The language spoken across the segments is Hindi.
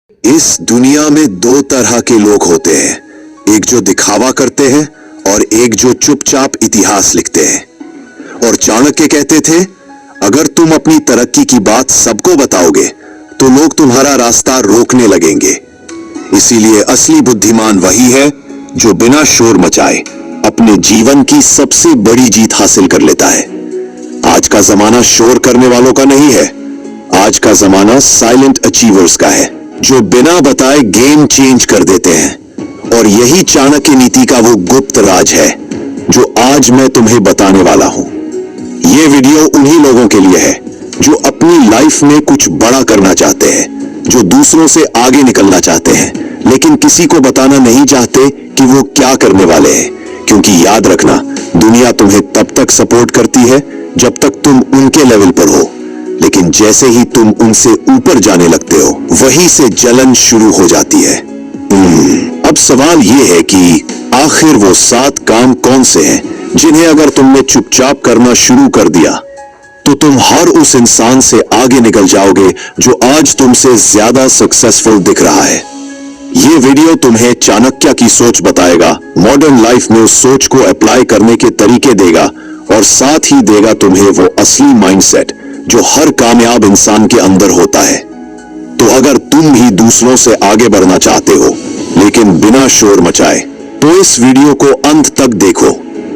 इस दुनिया में दो तरह के लोग होते हैं, एक जो दिखावा करते हैं और एक जो चुपचाप इतिहास लिखते हैं। और चाणक्य कहते थे, अगर तुम अपनी तरक्की की बात सबको बताओगे तो लोग तुम्हारा रास्ता रोकने लगेंगे। इसीलिए असली बुद्धिमान वही है जो बिना शोर मचाए अपने जीवन की सबसे बड़ी जीत हासिल कर लेता है। आज का जमाना शोर करने वालों का नहीं है, आज का जमाना साइलेंट अचीवर्स का है, जो बिना बताए गेम चेंज कर देते हैं। और यही चाणक्य नीति का वो गुप्त राज है जो आज मैं तुम्हें बताने वाला हूं। ये वीडियो उन्हीं लोगों के लिए है जो अपनी लाइफ में कुछ बड़ा करना चाहते हैं, जो दूसरों से आगे निकलना चाहते हैं, लेकिन किसी को बताना नहीं चाहते कि वो क्या करने वाले हैं। क्योंकि याद रखना, दुनिया तुम्हें तब तक सपोर्ट करती है जब तक तुम उनके लेवल पर हो, लेकिन जैसे ही तुम उनसे ऊपर जाने लगते हो, वहीं से जलन शुरू हो जाती है। अब सवाल यह है कि आखिर वो 7 काम कौन से हैं जिन्हें अगर तुमने चुपचाप करना शुरू कर दिया तो तुम हर उस इंसान से आगे निकल जाओगे जो आज तुमसे ज्यादा सक्सेसफुल दिख रहा है। ये वीडियो तुम्हें चाणक्य की सोच बताएगा, मॉडर्न लाइफ में उस सोच को अप्लाई करने के तरीके देगा और साथ ही देगा तुम्हें वो असली माइंडसेट जो हर कामयाब इंसान के अंदर होता है। तो अगर तुम भी दूसरों से आगे बढ़ना चाहते हो लेकिन बिना शोर मचाए, तो इस वीडियो को अंत तक देखो,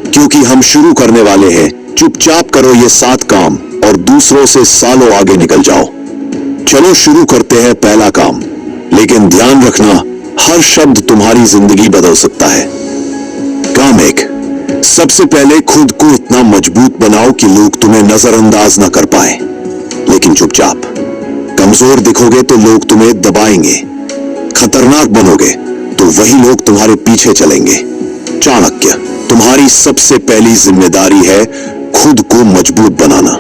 क्योंकि हम शुरू करने वाले हैं। चुपचाप करो ये 7 काम और दूसरों से सालों आगे निकल जाओ। चलो शुरू करते हैं पहला काम, लेकिन ध्यान रखना, हर शब्द तुम्हारी जिंदगी बदल सकता है। काम 1, सबसे पहले खुद को इतना मजबूत बनाओ कि लोग तुम्हें नजरअंदाज ना कर पाए, लेकिन चुपचाप। कमजोर दिखोगे तो लोग तुम्हें दबाएंगे, खतरनाक बनोगे तो वही लोग तुम्हारे पीछे चलेंगे। चाणक्य, तुम्हारी सबसे पहली जिम्मेदारी है खुद को मजबूत बनाना।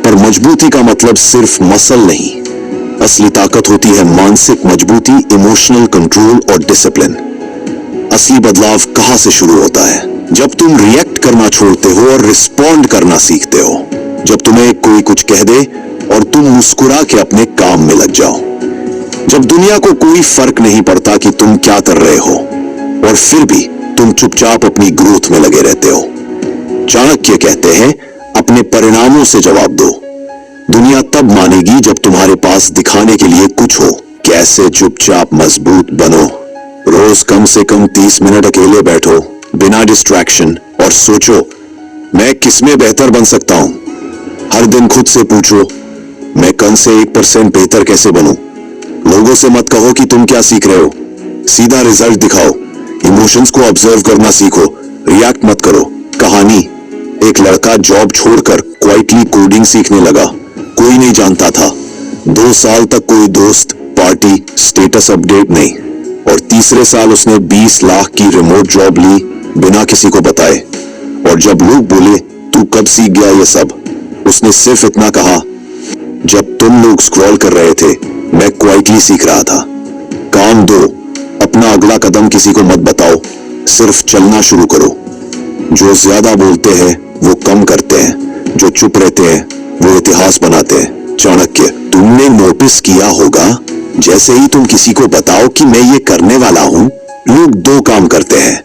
पर मजबूती का मतलब सिर्फ मसल नहीं, असली ताकत होती है मानसिक मजबूती, इमोशनल कंट्रोल और डिसिप्लिन। असली बदलाव कहां से शुरू होता है? जब तुम रिएक्ट करना छोड़ते हो और रिस्पॉन्ड करना सीखते हो। जब तुम्हें कोई कुछ कह दे और तुम मुस्कुरा के अपने काम में लग जाओ। जब दुनिया को कोई फर्क नहीं पड़ता कि तुम क्या कर रहे हो और फिर भी तुम चुपचाप अपनी ग्रोथ में लगे रहते हो। चाणक्य कहते हैं, अपने परिणामों से जवाब दो। दुनिया तब मानेगी जब तुम्हारे पास दिखाने के लिए कुछ हो। कैसे चुपचाप मजबूत बनो? रोज कम से कम 30 मिनट अकेले बैठो बिना डिस्ट्रैक्शन और सोचो, मैं किसमें बेहतर बन सकता हूं। हर दिन खुद से पूछो, मैं कल से 1% बेहतर कैसे बनूं। लोगों से मत कहो कि तुम क्या सीख रहे हो, सीधा रिजल्ट दिखाओ। इमोशंस को ऑब्जर्व करना सीखो, रिएक्ट मत करो। कहानी, एक लड़का जॉब छोड़कर क्वाइटली कोडिंग सीखने लगा। कोई नहीं जानता था। 2 साल तक कोई दोस्त, पार्टी, स्टेटस अपडेट नहीं, और तीसरे साल उसने 20 लाख की रिमोट जॉब ली बिना किसी को बताए। और जब लोग बोले, तू कब सीख गया ये सब, उसने सिर्फ इतना कहा, जब तुम लोग स्क्रॉल कर रहे थे मैं क्वाइटली सीख रहा था। काम 2, अपना अगला कदम किसी को मत बताओ, सिर्फ चलना शुरू करो। जो ज्यादा बोलते हैं वो कम करते हैं, जो चुप रहते हैं वो इतिहास बनाते हैं। चाणक्य, तुमने नोटिस किया होगा, जैसे ही तुम किसी को बताओ कि मैं ये करने वाला हूं, लोग 2 काम करते हैं।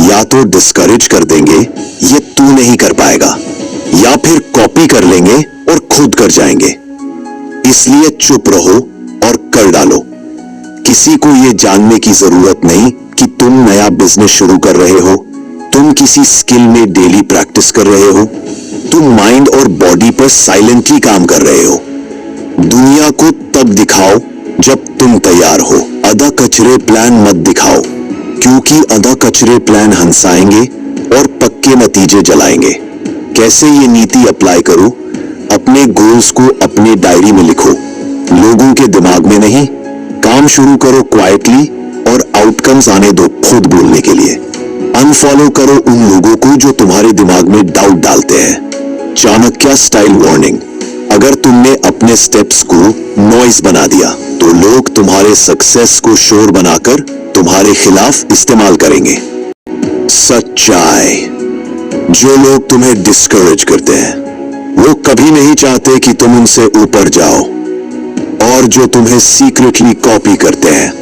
या तो डिस्करेज कर देंगे, ये तू नहीं कर पाएगा, या फिर कॉपी कर लेंगे और खुद कर जाएंगे। इसलिए चुप रहो और कर डालो। किसी को ये जानने की जरूरत नहीं कि तुम नया बिजनेस शुरू कर रहे हो, तुम किसी स्किल में डेली प्रैक्टिस कर रहे हो, तुम माइंड और बॉडी पर साइलेंटली काम कर रहे हो। दुनिया को तब दिखाओ जब तुम तैयार हो। आधा कचरे प्लान मत दिखाओ, क्योंकि आधा कचरे प्लान हंसाएंगे और पक्के नतीजे जलाएंगे। कैसे ये नीति अप्लाई करो? अपने गोल्स को अपने डायरी में लिखो, लोगों के दिमाग में नहीं। काम शुरू करो क्वाइटली और आउटकम्स आने दो खुद बोलने के लिए। अनफॉलो करो उन लोगों को जो तुम्हारे दिमाग में डाउट डालते हैं। चाणक्य स्टाइल वार्निंग, अगर तुमने अपने स्टेप्स को नॉइज बना दिया तो लोग तुम्हारे सक्सेस को शोर बनाकर तुम्हारे खिलाफ इस्तेमाल करेंगे। सच्चाई, जो लोग तुम्हें डिस्करेज करते हैं वो कभी नहीं चाहते कि तुम उनसे ऊपर जाओ। और जो तुम्हें सीक्रेटली कॉपी करते हैं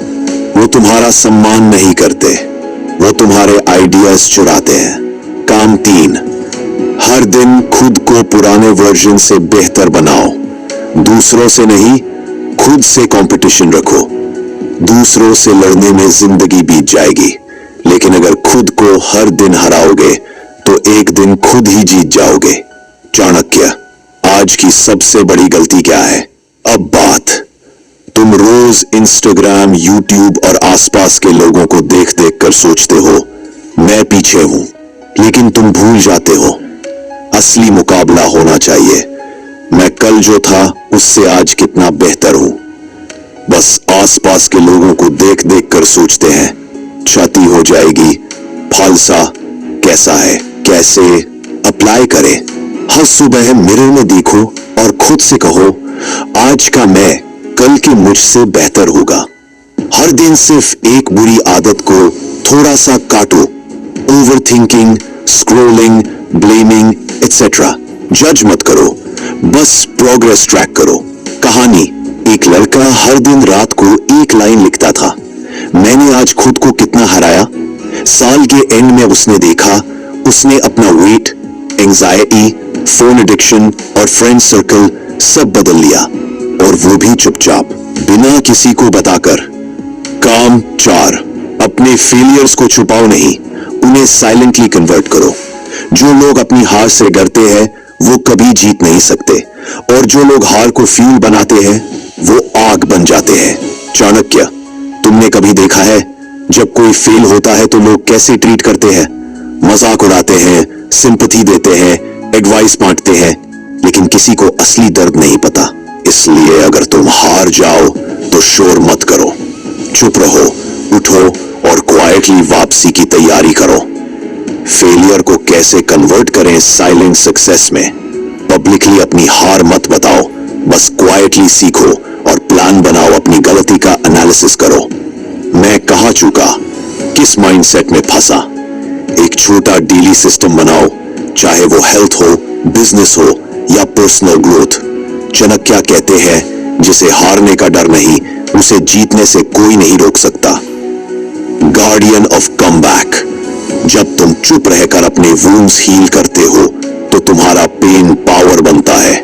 वो तुम्हारा सम्मान नहीं करते, वो तुम्हारे आइडियाज चुराते हैं। काम 3, हर दिन खुद को पुराने वर्जन से बेहतर बनाओ। दूसरों से नहीं, खुद से कंपटीशन रखो। दूसरों से लड़ने में जिंदगी बीत जाएगी, लेकिन अगर खुद को हर दिन हराओगे तो एक दिन खुद ही जीत जाओगे। चाणक्य, आज की सबसे बड़ी गलती क्या है? अब बात, तुम रोज इंस्टाग्राम, यूट्यूब और आसपास के लोगों को देख देख कर सोचते हो मैं पीछे हूं, लेकिन तुम भूल जाते हो असली मुकाबला होना चाहिए। मैं कल जो था उससे आज कितना बेहतर हूं। बस आसपास के लोगों को देख देख कर सोचते हैं छाती हो जाएगी, फालसा कैसा है, कैसे अप्लाई करें। हर सुबह मिरर में देखो और खुद से कहो आज का मैं कल के मुझसे बेहतर होगा। हर दिन सिर्फ एक बुरी आदत को थोड़ा सा काटो। Over thinking, scrolling, blaming etcetera जज मत करो, बस प्रोग्रेस ट्रैक करो। कहानी, एक लड़का हर दिन रात को एक लाइन लिखता था, मैंने आज खुद को कितना हराया। साल के एंड में उसने देखा उसने अपना वेट, एंजाइटी, फोन एडिक्शन और फ्रेंड सर्कल सब बदल लिया, और वो भी चुपचाप, बिना किसी को बताकर। काम 4, अपने फेलियर्स को छुपाओ नहीं, उन्हें साइलेंटली कन्वर्ट करो। जो लोग अपनी हार से डरते हैं वो कभी जीत नहीं सकते, और जो लोग हार को फ्यूल बनाते हैं वो आग बन जाते हैं। चाणक्य, तुमने कभी देखा है जब कोई फेल होता है तो लोग कैसे ट्रीट करते हैं? मजाक उड़ाते हैं, सिंपैथी देते हैं, एडवाइस बांटते हैं, लेकिन किसी को असली दर्द नहीं पता। इसलिए अगर तुम हार जाओ तो शोर मत करो, चुप रहो, उठो और क्वाइटली वापसी की तैयारी करो। फेलियर को कैसे कन्वर्ट करें साइलेंट सक्सेस में? पब्लिकली अपनी हार मत बताओ, बस क्वाइटली सीखो और प्लान बनाओ, अपनी गलती का एनालिसिस करो। मैं कहां चूका, किस माइंडसेट में फंसा। एक छोटा डेली सिस्टम बनाओ, चाहे वो हेल्थ हो, बिजनेस हो या पर्सनल ग्रोथ। चाणक्य कहते हैं जिसे हारने का डर नहीं, उसे जीतने से कोई नहीं रोक सकता। गार्डियन ऑफ कमबैक, जब तुम चुप रहकर अपने वुंड्स हील करते हो तो तुम्हारा पेन पावर बनता है।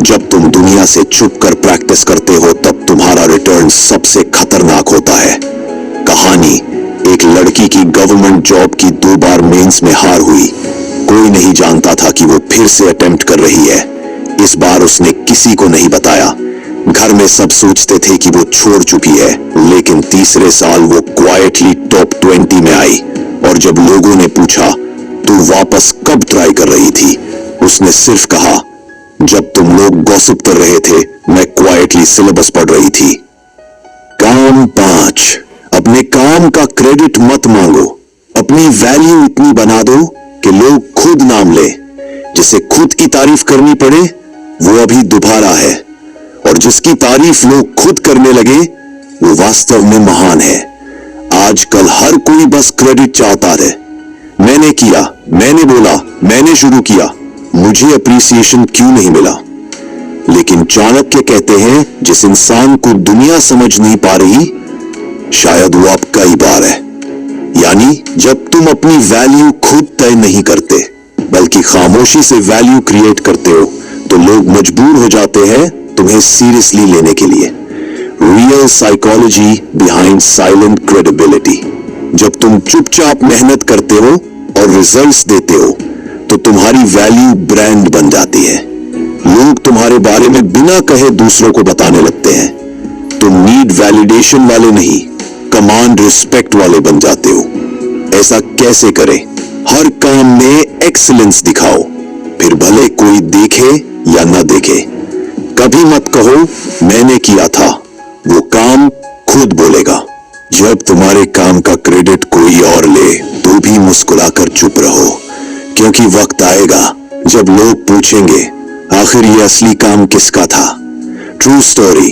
जब तुम दुनिया से छुप कर प्रैक्टिस करते हो तब तुम्हारा रिटर्न सबसे खतरनाक होता है। कहानी, एक लड़की की गवर्नमेंट जॉब की 2 बार मेंस में हार हुई। कोई नहीं जानता था कि वो फिर से अटेम्प्ट कर रही है। इस बार उसने किसी को नहीं बताया। घर में सब सोचते थे कि वो छोड़ चुकी है, लेकिन तीसरे साल वो क्वाइटली टॉप 20 में आई। और जब लोगों ने पूछा तू वापस कब ट्राई कर रही थी, उसने सिर्फ कहा जब तुम लोग गॉसिप कर रहे थे मैं क्वाइटली सिलेबस पढ़ रही थी। काम 5, अपने काम का क्रेडिट मत मांगो। अपनी वैल्यू इतनी बना दो कि लोग खुद नाम ले। जिसे खुद की तारीफ करनी पड़े वो अभी दोबारा है, और जिसकी तारीफ लोग खुद करने लगे वो वास्तव में महान है। आजकल हर कोई बस क्रेडिट चाहता है। मैंने किया, मैंने बोला, मैंने शुरू किया, मुझे अप्रिसिएशन क्यों नहीं मिला? लेकिन चाणक्य कहते हैं जिस इंसान को दुनिया समझ नहीं पा रही शायद वो अब कई बार है। यानी जब तुम अपनी वैल्यू खुद तय नहीं करते बल्कि खामोशी से वैल्यू क्रिएट करते हो तो लोग मजबूर हो जाते हैं तुम्हें सीरियसली लेने के लिए। Real psychology behind silent credibility. जब तुम चुपचाप मेहनत करते हो और रिजल्ट्स देते हो तो तुम्हारी वैल्यू ब्रांड बन जाती है। लोग तुम्हारे बारे में बिना कहे दूसरों को बताने लगते हैं। तुम नीड वैलिडेशन वाले नहीं, कमांड रिस्पेक्ट वाले बन जाते हो। ऐसा कैसे करें? हर काम में एक्सीलेंस दिखाओ, फिर भले कोई देखे या ना देखे। कभी मत कहो मैंने किया था, वो काम खुद बोलेगा। जब तुम्हारे काम का क्रेडिट कोई और ले तो भी मुस्कुराकर चुप रहो, क्योंकि वक्त आएगा जब लोग पूछेंगे आखिर ये असली काम किसका था। ट्रू स्टोरी,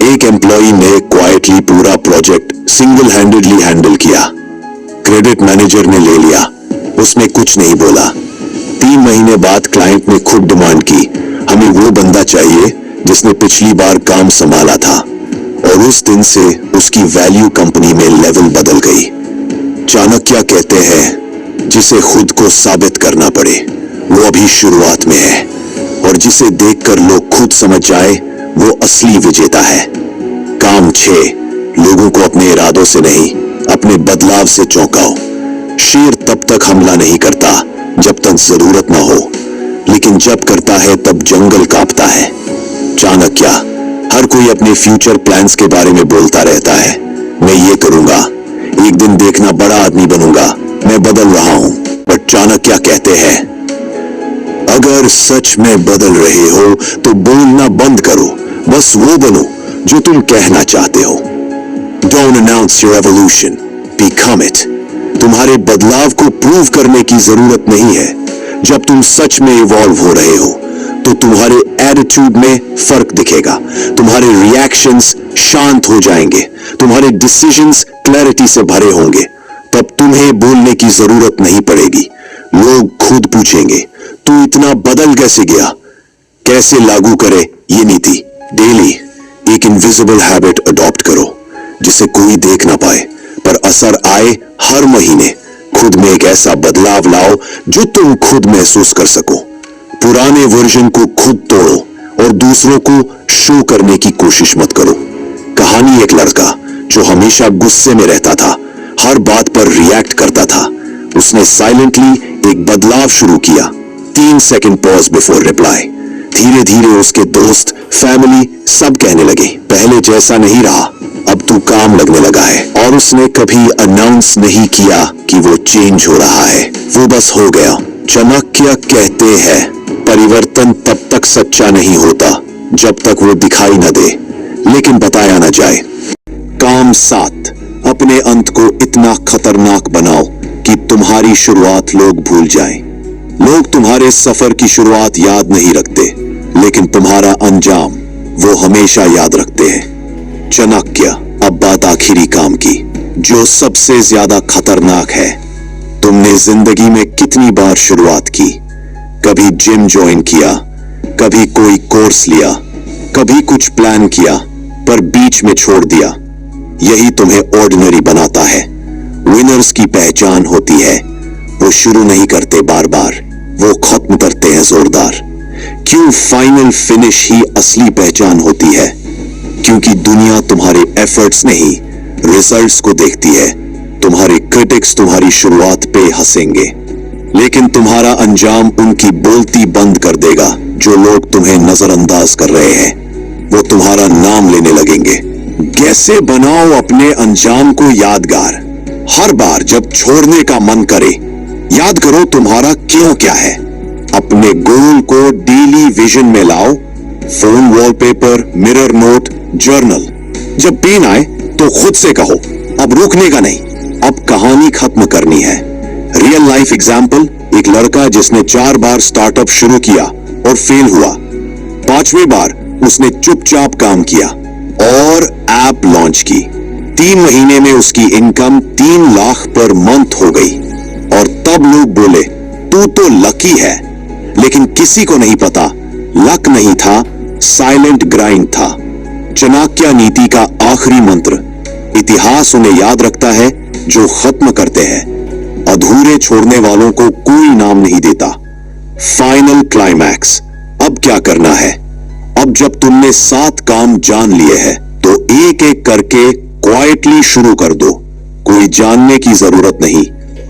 एक एम्प्लॉई ने क्वाइटली पूरा प्रोजेक्ट सिंगल हैंडेडली हैंडल किया। क्रेडिट मैनेजर ने ले लिया, उसने कुछ नहीं बोला। 3 महीने बाद क्लाइंट ने खुद डिमांड की, हमें वो बंदा चाहिए जिसने पिछली बार काम संभाला था, और उस दिन से उसकी वैल्यू कंपनी में लेवल बदल गई। चाणक्य कहते हैं, जिसे खुद को साबित करना पड़े वो अभी शुरुआत में है, और जिसे देखकर लोग खुद समझ जाए वो असली विजेता है। काम 6, लोगों को अपने इरादों से नहीं, अपने बदलाव से चौंकाओ। शेर तब तक हमला नहीं करता जब तक जरूरत ना हो, लेकिन जब करता है तब जंगल कांपता है। चाणक्य, हर कोई अपने फ्यूचर प्लान्स के बारे में बोलता रहता है, मैं ये करूंगा, एक दिन देखना बड़ा आदमी बनूंगा, मैं बदल रहा हूं। पर चाणक्य कहते हैं, अगर सच में बदल रहे हो तो बोलना बंद करो, बस वो बनो जो तुम कहना चाहते हो। Don't announce your evolution, become it. तुम्हारे बदलाव को प्रूव करने की जरूरत नहीं है। जब तुम सच में इवॉल्व हो रहे हो तो तुम्हारे एटीट्यूड में फर्क दिखेगा, तुम्हारे रिएक्शंस शांत हो जाएंगे, तुम्हारे डिसीजंस क्लैरिटी से भरे होंगे। तब तुम्हें बोलने की जरूरत नहीं पड़ेगी। लोग खुद पूछेंगे, तू इतना बदल कैसे गया? कैसे लागू करे ये नीति? डेली एक इनविजिबल हैबिट अडॉप्ट करो जिसे कोई देख ना पाए, पर असर आए। हर महीने खुद में एक ऐसा बदलाव लाओ जो तुम खुद महसूस कर सको। पुराने वर्जन को खुद तोड़ो और दूसरों को शो करने की कोशिश मत करो। कहानी एक लड़का जो हमेशा गुस्से में रहता था, हर बात पर रिएक्ट करता था। उसने साइलेंटली एक बदलाव शुरू किया, 3 सेकंड पॉज बिफोर रिप्लाई। धीरे धीरे उसके दोस्त, फैमिली सब कहने लगे, पहले जैसा नहीं रहा, अब तू काम लगने लगा है। और उसने कभी अनाउंस नहीं किया कि वो चेंज हो रहा है, वो बस हो गया। चाणक्य कहते हैं, परिवर्तन तब तक सच्चा नहीं होता जब तक वो दिखाई न दे, लेकिन बताया न जाए। काम 7, अपने अंत को इतना खतरनाक बनाओ कि तुम्हारी शुरुआत लोग भूल जाएं। लोग तुम्हारे सफर की शुरुआत याद नहीं रखते, लेकिन तुम्हारा अंजाम वो हमेशा याद रखते हैं। चाणक्य, अब बात आखिरी काम की, जो सबसे ज्यादा खतरनाक है। तुमने जिंदगी में कितनी बार शुरुआत की? कभी जिम ज्वाइन किया, कभी कोई कोर्स लिया, कभी कुछ प्लान किया, पर बीच में छोड़ दिया। यही तुम्हें ऑर्डिनरी बनाता है। विनर्स की पहचान होती है, वो शुरू नहीं करते बार बार, वो खत्म करते हैं जोरदार। क्यों फाइनल फिनिश ही असली पहचान होती है? क्योंकि दुनिया तुम्हारे एफर्ट्स नहीं, रिजल्ट्स को देखती है। तुम्हारे क्रिटिक्स तुम्हारी शुरुआत पे हंसेंगे, लेकिन तुम्हारा अंजाम उनकी बोलती बंद कर देगा। जो लोग तुम्हें नजरअंदाज कर रहे हैं वो तुम्हारा नाम लेने लगेंगे। कैसे बनाओ अपने अंजाम को यादगार? हर बार जब छोड़ने का मन करे, याद करो तुम्हारा क्यों क्या है। अपने गोल को डेली विजन में लाओ, phone wallpaper, mirror note, journal. जब पेन आए तो खुद से कहो, अब रुकने का नहीं, अब कहानी खत्म करनी है। रियल लाइफ एग्जाम्पल, एक लड़का जिसने 4 बार स्टार्टअप शुरू किया और फेल हुआ। 5वीं बार उसने चुपचाप काम किया और ऐप लॉन्च की। 3 महीने में उसकी इनकम 3 लाख पर मंथ हो गई। और तब लोग बोले, तू तो लकी है। लेकिन किसी को नहीं पता, लक नहीं था, साइलेंट ग्राइंड था। चाणक्य नीति का आखिरी मंत्र, इतिहास उन्हें याद रखता है जो खत्म करते हैं, अधूरे छोड़ने वालों को कोई नाम नहीं देता। फाइनल क्लाइमैक्स, अब क्या करना है? अब जब तुमने 7 काम जान लिए हैं तो एक एक करके क्वाइटली शुरू कर दो। कोई जानने की जरूरत नहीं,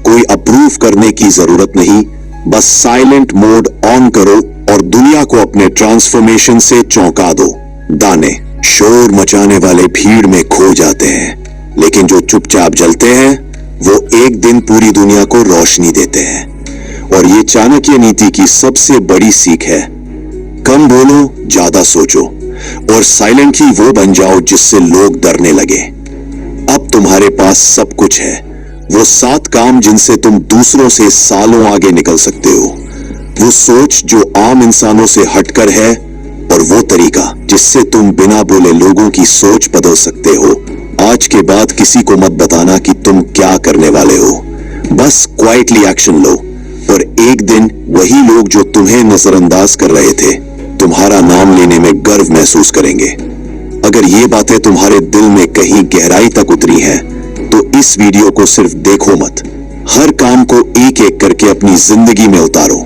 कोई अप्रूव करने की जरूरत नहीं, बस साइलेंट मोड ऑन करो और दुनिया को अपने ट्रांसफॉर्मेशन से चौंका दो। दाने शोर मचाने वाले भीड़ में खो जाते हैं, लेकिन जो चुपचाप जलते हैं वो एक दिन पूरी दुनिया को रोशनी देते हैं। और ये चाणक्य नीति की सबसे बड़ी सीख है, कम बोलो, ज्यादा सोचो, और साइलेंटली वो बन जाओ जिससे लोग डरने लगे। अब तुम्हारे पास सब कुछ है, वो 7 काम जिनसे तुम दूसरों से सालों आगे निकल सकते हो, वो सोच जो आम इंसानों से हटकर है, और वो तरीका जिससे तुम बिना बोले लोगों की सोच बदल सकते हो। आज के बाद किसी को मत बताना कि तुम क्या करने वाले हो, बस क्वाइटली एक्शन लो। और एक दिन वही लोग जो तुम्हें नजरअंदाज कर रहे थे तुम्हारा नाम लेने में गर्व महसूस करेंगे। अगर ये बातें तुम्हारे दिल में कहीं गहराई तक उतरी हैं, तो इस वीडियो को सिर्फ देखो मत, हर काम को एक एक करके अपनी जिंदगी में उतारो।